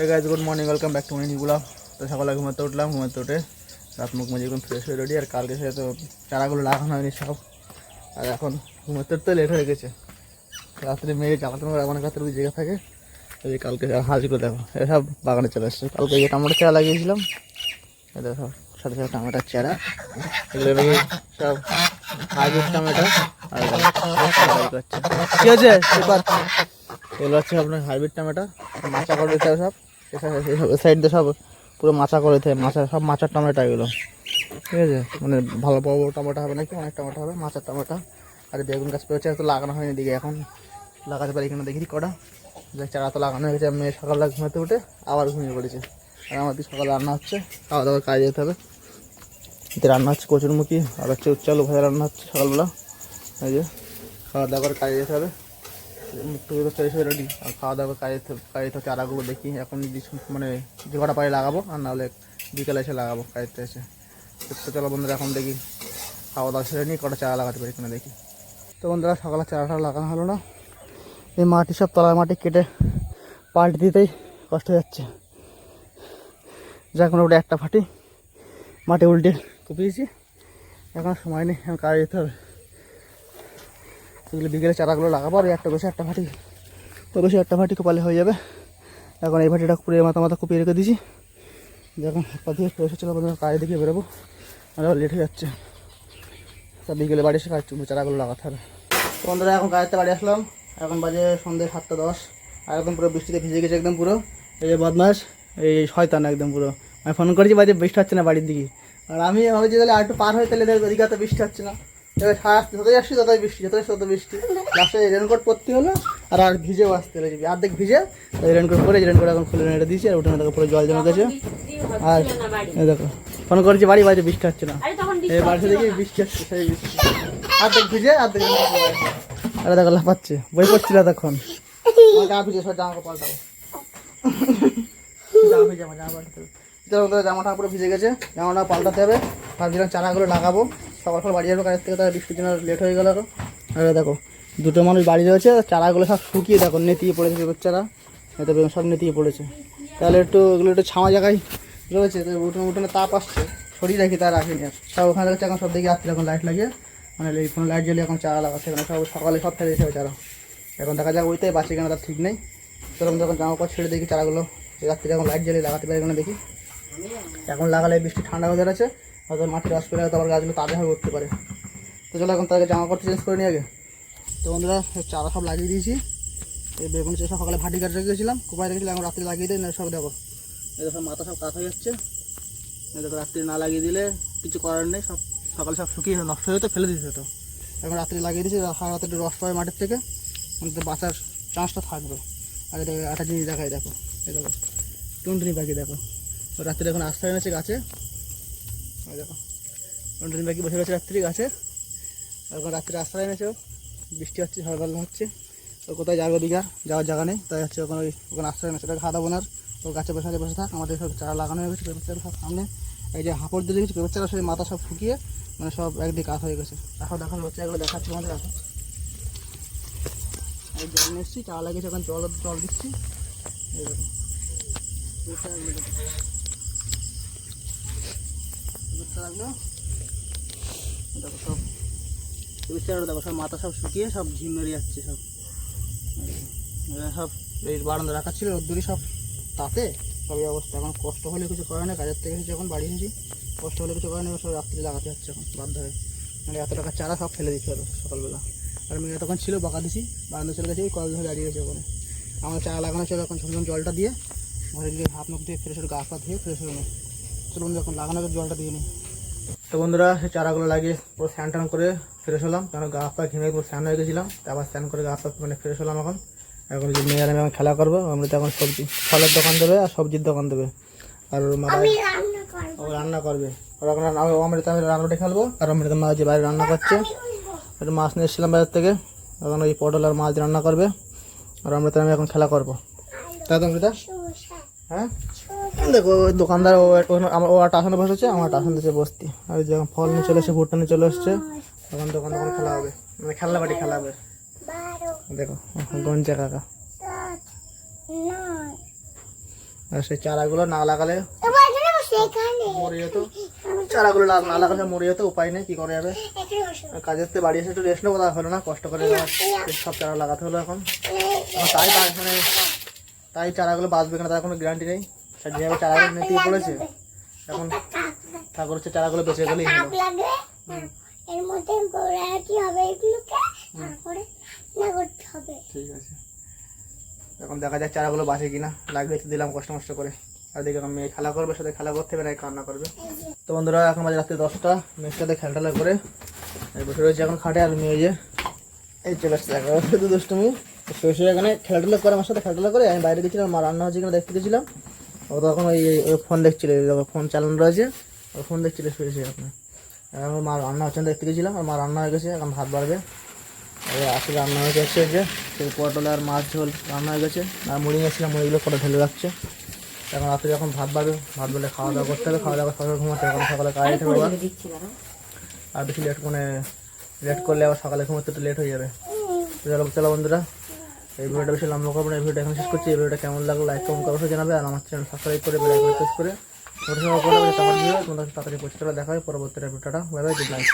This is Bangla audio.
Hey guys good morning welcome back to my new blog. तो সকালে ঘুমাতে উঠলাম, ঘুমাতে উঠে রাত মুখ মুজে একদম ফ্রেশ হয়ে রেডি। আর কালকে সে তো চারাগুলো লাগানো হয়নি সব, আর এখন ঘুমাতে উঠতে লেট হয়ে গেছে। রাত্রে মেয়ে জ্বালাতন করে অনেক রাত্রে জেগে থাকে। এই কালকে হাজিগুলো দেখো এসব বাগানে চলে এসছে। কালকে এই টমেটো চারা লাগিয়েছিলাম, এটা সব সাথে সাথে টমেটোর চারা, এগুলো নাকি সব হাইব্রিড টমেটো। আর কি হচ্ছে এগুলো হচ্ছে আপনার হাইব্রিড টমেটো, মাচা করে দিতে হবে সব সাইড দিয়ে, সব পুরো মাচা করে দিতে হবে, মাচা সব মাচার টমেটো এগুলো, ঠিক আছে। মানে ভালো বড় বড় টমেটো হবে নাকি, অনেক টমেটো হবে, মাচার টমেটো। আর বেগুন গাছ পেয়েছে, তো লাগানো হয়নি দিকে, এখন লাগাতে পারি এখানে দেখি কটা চারা তো লাগানো হয়ে গেছে। মেয়ে সকালবেলা ঘুমাতে উঠে আবার ঘুমিয়ে পড়েছে। আর আমাদের সকালে রান্না হচ্ছে, খাওয়া দাওয়ার কাজে যেতে হবে। এতে রান্না হচ্ছে কচুরমুখী, আর হচ্ছে উচ্চালু ভাজা রান্না হচ্ছে সকালবেলা। এই যে খাওয়া দাওয়ার কাজে যেতে হবে, মুখটুকু তো ফ্রেশ হয়ে রেডি। আর খাওয়া দাওয়ার কাজে তো চারাগুলো দেখি এখন মানে যে কটা পায়ে লাগাবো, আর নাহলে বিকেলে এসে লাগাবো কাজতে এসে। তো চলো বন্ধুরা এখন দেখি খাওয়া দাওয়া সেরে নিয়ে কটা চারা লাগাতে পারি কিনা দেখি। তো বন্ধুরা সকালে চারাটা লাগানো হলো না, এই মাটি সব তলার মাটি কেটে পাল্টে দিতেই কষ্ট হয়ে যাচ্ছে। যাক ওটা একটা ফাটি মাটি উল্টে কুপিয়েছি, এখন সময় নেই, এখন কাজে যেতে হবে। এগুলো বিকেলে চারাগুলো লাগাবো, আর একটা বসে একটা ফাটি, ওই বসে একটা ফাটি কোপালে হয়ে যাবে। এখন এই ফাটিটা কুপিয়ে মাথা কুপিয়ে রেখে দিয়েছি, যখন হাত পা দিয়ে ফ্রেশ হচ্ছিল কাজে দিকে বেরোবো, আর লেট হয়ে যাচ্ছে। তা বিকেলে বাড়ি এসে কাজ চারাগুলো লাগাতে হবে। তো বন্ধুরা এখন কাজেতে বাড়ি আসলাম, এখন বাজে সন্ধ্যে 7:10। আর একদম পুরো বৃষ্টিতে ভিজে গেছে একদম পুরো। এই যে বদমাস, এই শয়তান একদম পুরো। আমি ফোন করেছি বাজে বৃষ্টি হচ্ছে না বাড়ির দিকে, আর আমি ভাবছি তাহলে আর একটু পার হয়ে তাহলে ওদিকে তো বৃষ্টি হচ্ছে না। এবার যতই আসছি ততই বৃষ্টি, যতই তত বৃষ্টি। লাস্টে রেনকোট পরতে হলো, আর ভিজেও আসতে হলো। অর্ধেক ভিজে রেনকোট পরে, রেনকোট এখন খুলে নেড়ে দিয়েছি, আর উঠোনে দেখো পুরো জল জমে গেছে। আর দেখো ফোন করেছি বাড়ি বাজে বৃষ্টি হচ্ছে না, এই বাড়িতে দেখি বৃষ্টি হচ্ছে, সেই বৃষ্টি অর্ধেক ভিজে অর্ধেক। আরে দেখো লাফাচ্ছে, বই পড়ছিল তখন। গা ভিজে সব জামা পাল্টাবো, জামাটা পুরো ভিজে গেছে, জামাটা পাল্টাতে হবে। ভাবছিলাম চারাগুলো লাগাবো, সকাল সকাল বাড়ি যাবো কাজের থেকে, তাহলে বৃষ্টির জন্য লেট হয়ে গেল আরো। আর দেখো দুটো মানুষ বাড়ি রয়েছে, চারাগুলো সব শুকিয়ে দেখো নেতিয়ে পড়েছে, বেগুন চারা এতে বেগুন সব নেতিয়ে পড়েছে। তাহলে এগুলো একটু ছাওয়া জায়গায় রয়েছে, তো উঠোনে তাপ আসছে, সরিয়ে রাখি তা রাখিনি। আর সব ওখানে দেখছে এখন সব দিকে আসছে, এখন লাইট লাগিয়ে মানে এই কোনো লাইট জ্বলিয়ে এখন চারা লাগাচ্ছে, এখানে সব সকালে সব ফেলে দিয়েছে চারা। এখন দেখা যাক ওইটাই বাঁচে কেন তার ঠিক নেই। সেরকম যখন জামা কাপড় ছেড়ে দেখি চারাগুলো রাত্রে এখন লাইট জ্বালিয়ে লাগাতে পারি কিনা দেখি। এখন লাগালে বৃষ্টি ঠান্ডা হয়ে যাচ্ছে, হয়তো মাটির রস পেলে হয়তো আবার গাছগুলো তাজা হয়ে উঠতে পারে। তো চলো এখন তাকে জামা কাপড় চেঞ্জ করে নিয়ে আগে। তো বন্ধুরা চারা সব লাগিয়ে দিয়েছি, এই বেগুন সব সকালে ভাটি কাটে রেখেছিলাম, কোপায় রেখেছিলাম, এখন রাত্রে লাগিয়ে দিই না। সব দেখো এই দেখো মাথা সব কাত হয়ে যাচ্ছে, এই দেখো রাত্রে না লাগিয়ে দিলে কিছু করার নেই, সব সকালে সব শুকিয়ে নষ্ট হয়ে যেত, ফেলে দিতে হতো। এখন রাত্রে লাগিয়ে দিয়েছি, রাতে একটু রস পাবে মাটির থেকে, আমাদের বাঁচার চান্সটা থাকবে। আর এটা একটা জিনিস দেখাই দেখো, এই দেখো টুনটুনি পাখি দেখো, রাত্রে এখন আশ্রয় এনেছে গাছে, ওই দেখো টুনটুনি পাখি বসে গেছে রাত্রি গাছে, এখন রাত্রে আশ্রয় এনেছে। বৃষ্টি হচ্ছে, সকালবেলা হচ্ছে, ও কোথায় যাবে ওদিকে, যাওয়ার জায়গা নেই, তাই হচ্ছে ওখানে আশ্রয় এনেছে। ওটা খাওয়া দাবো না, ও গাছে বসে থাক। আমাদের সব চারা লাগানো হয়ে গেছে, পেঁপের চারা সব সামনে, এই যে হাঁপড় দিয়ে দেখেছি পেঁপের চারা সব মাথা সব শুকিয়ে মানে সব একদিকে কাত হয়ে গেছে। এখন দেখানো হচ্ছে, এগুলো দেখাচ্ছি আমাদের। এখন এই জল নিয়ে এসেছি, চারা লাগিয়েছি, এখন জল দিচ্ছি। এই দেখো রাখলো, দেখো সব পেঁপের দেখো সব মাথা সব শুকিয়ে সব ঝিম মেরে যাচ্ছে সব। সব এই বারান্দা রাখা ছিল রোদ্দুরি সব, তাতে সবই অবস্থা। এখন কষ্ট হলে কিছু করে না, কাজের থেকে এসেছি, এখন বাড়ি এসেছি, কষ্ট হলে কিছু করে না, সব রাত্রি লাগাতে হচ্ছে এখন বাধ্য হয়ে। মানে এত টাকার চারা সব ফেলে দিতে হবে সকালবেলা। আর মেয়ে তখন ছিল বকা দিছি, বারান্দা চলে গেছে, ওই কল ধরে দাঁড়িয়ে গেছে ওখানে। আমার চারা লাগানো ছিল, এখন ঝমঝম জলটা দিয়ে ঘরে গিয়ে হাত মুখ দিয়ে ফ্রেশ হয়ে গা পা ধুয়ে ফ্রেশ হয়ে নেই। চলুন যখন লাগানো জলটা দিয়ে নিই। তো বন্ধুরা সেই চারাগুলো লাগিয়ে পুরো স্নান টান করে ফ্রেশ হলাম, কারণ গা পা ঘেমে পুরো স্নান হয়ে গেছিলাম। আবার স্নান করে গা পা মানে ফ্রেশ হলাম। এখন যে মেয়ে আর আমি খেলা করবো, আমরা তো এখন সবজি ফলের দোকান দেবে আর সবজির দোকান দেবে, আর ওর মা ও রান্না করবে। ওর এখন অমৃত আমি রান্নাটা খেলবো, আর অমৃত মা যে বাইরে রান্না করছে, একটু মাছ নিয়ে এসেছিলাম বাজার থেকে, এখন ওই পটল আর মাছ রান্না করবে, আর অমৃত আমি এখন খেলা করবো। তাই তো অমৃতা? হ্যাঁ দেখো ওই দোকানদার ও টাসানে বসেছে, আমার টাসান দিচ্ছে বসতি। আর যখন ফল নিয়ে চলে এসছে, ভুট্টা নিয়ে চলে এসছে, তখন দোকান খেলা হবে, মানে খেলনা বাড়ি খেলা হবে। দেখো গঞ্জা কাকা আর সেই চারাগুলো না লাগালে মরে যেত, চারাগুলো না লাগালে মরে যেত, উপায় নেই, কী করা যাবে। কাজের থেকে বাড়ি এসে একটু রেস্ট নেবো, তা হলো না, কষ্ট করে সব চারা লাগাতে হলো এখন। তাই মানে তাই চারাগুলো বাঁচবে কিনা তার কোনো গ্যারান্টি নেই। যেভাবে চারাগুলো নেতিয়ে পড়েছে এখন ঠাকুর হচ্ছে চারাগুলো বেঁচে গেলেই হলো। ঠিক আছে, এখন দেখা যাক চারাগুলো বাঁচে কিনা, লাগিয়ে দিলাম কষ্ট মষ্ট করে। আর দেখে মেয়ে খেলা করবে, সাথে খেলা করতে হবে না, কান্না করবে। তো বন্ধুরা এখন বাজে রাত্রি 10টা, মেয়ের সাথে খেলাটা করে বসে রয়েছে এখন খাটে। আর মেয়ে যে এই চলে আসছে, শুধু দুষ্টুমি শুয়ে এখানে খেলাধুলা করে, আমার সাথে খেলাধুলা করে। আমি বাইরে গেছিলাম, মা রান্না হচ্ছে কিনা দেখতে গেছিলাম। ও তখন ওই ফোন দেখছিল, ফোন চালানো রয়েছে, ও ফোন দেখছিল শুয়েছে এখন। আমার মা রান্না হচ্ছে দেখতে গেছিলাম, আর মা রান্না হয়ে গেছে, এখন ভাত বাড়বে। আসলে রান্না হয়ে গেছে যে সেই পটল আর মাছ ঝোল রান্না হয়ে গেছে, আর মুড়ি গেছিলাম, মুড়িগুলো পরে ঢেলে রাখছে। এখন রাত্রে যখন ভাত বাড়বে, ভাত বলে খাওয়া দাওয়া করতে হবে, খাওয়া দাওয়া সকালে ঘুমাতে হবে, সকালে কাজ যেতে হবে। আর বেশি লেট করলে আবার সকালে ঘুমাতে একটু লেট হয়ে যাবে। চলো বন্ধুরা, এই ভিডিওটা বেশি লম্বা করবো না, এই ভিডিওটা এখন শেষ করছি। এই ভিডিওটা কেমন লাগলো লাইক কমেন্ট অবশ্যই জানাবে, আর আমার চ্যানেল সাবস্ক্রাইব করে বেল আইকন প্রেস করে নোটিফিকেশন করে তাড়াতাড়ি পৌঁছে দেখা হয় পরবর্তী ভিডিওটা। Bye bye, good night.